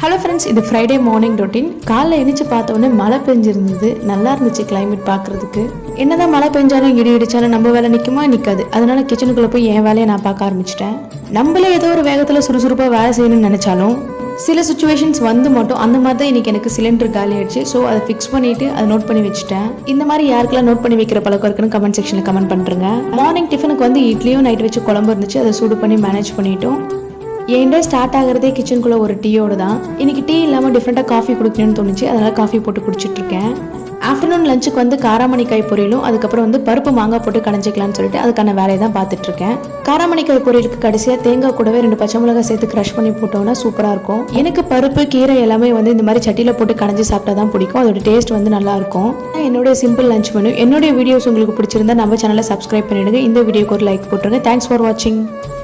Hello friends, இது Friday morning routine. காலைல எழுந்திரிச்சு பார்த்த உடனே மழை பெஞ்சிருந்தது. நல்லா இருந்துச்சு கிளைமேட் பார்க்குறதுக்கு. என்னதான் மழை பெஞ்சாலும் இடி இடிச்சாலும் நம்ம வேலை நிற்குமா நிற்காது. அதனால கிச்சனுக்குள்ளே போய் என் வேலையை நான் பார்க்க ஆரம்பிச்சிட்டேன். நம்மளே ஏதோ ஒரு வேகத்தில் சுறுசுறுப்பாக வேலை செய்யணும்னு நினச்சாலும் சில சுச்சுவேஷன்ஸ் வந்து மட்டும் அந்த மாதிரி தான் இன்றைக்கி எனக்கு சிலிண்டர் காலி ஆயிடுச்சு. ஸோ அதை ஃபிக்ஸ் பண்ணிவிட்டு அதை நோட் பண்ணி வச்சுட்டேன். இந்த மாதிரி யாருக்கெல்லாம் நோட் பண்ணி வைக்கிற பழக்கம் இருக்குன்னு கமெண்ட் செக்ஷனில் கமெண்ட் பண்ணுறேங்க. மார்னிங் டிஃபனுக்கு வந்து இட்லியும் நைட் வச்சு குழம்பு இருந்துச்சு. அதை சூடு பண்ணி மேனேஜ் பண்ணிட்டோம். என் டே ஸ்டார்ட் ஆகிறதே கிச்சனுக்குள்ளே ஒரு டீயோடு தான். இன்றைக்கி டீ இல்லாமல் டிஃப்ரெண்ட்டாக காஃபி குடிக்கணும்னு தோணுச்சு. அதனால் காஃபி போட்டு குடிச்சிட்ருக்கேன். ஆஃப்டர்நூன் லஞ்சுக்கு வந்து காராமணிக்காய் பொரியலும் அதுக்கப்புறம் வந்து பருப்பு மாங்காய் போட்டு கடைஞ்சிக்கலாம்னு சொல்லிட்டு அதுக்கான வேலையை தான் பார்த்துட்ருக்கேன். காராமணிக்காய் பொரியலுக்கு கடைசியாக தேங்காய் கூடவே 2 பச்சை மிளகாய் சேர்த்து க்ரஷ் பண்ணி போட்டோம்னா சூப்பராக இருக்கும். எனக்கு பருப்பு கீரை எல்லாமே வந்து இந்த மாதிரி சட்டியில் போட்டு கடைஞ்சி சாப்பிட்டா தான் பிடிக்கும். அதோட டேஸ்ட் வந்து நல்லாயிருக்கும். என்னுடைய சிம்பிள் லஞ்ச் மெனு. என்னுடைய வீடியோஸ் உங்களுக்கு பிடிச்சிருந்தா நம்ம சேனலை சப்ஸ்கிரைப் பண்ணிவிடுங்க. இந்த வீடியோக்கு ஒரு லைக் போட்டுருங்க. தேங்க்ஸ் ஃபார் வாட்சிங்.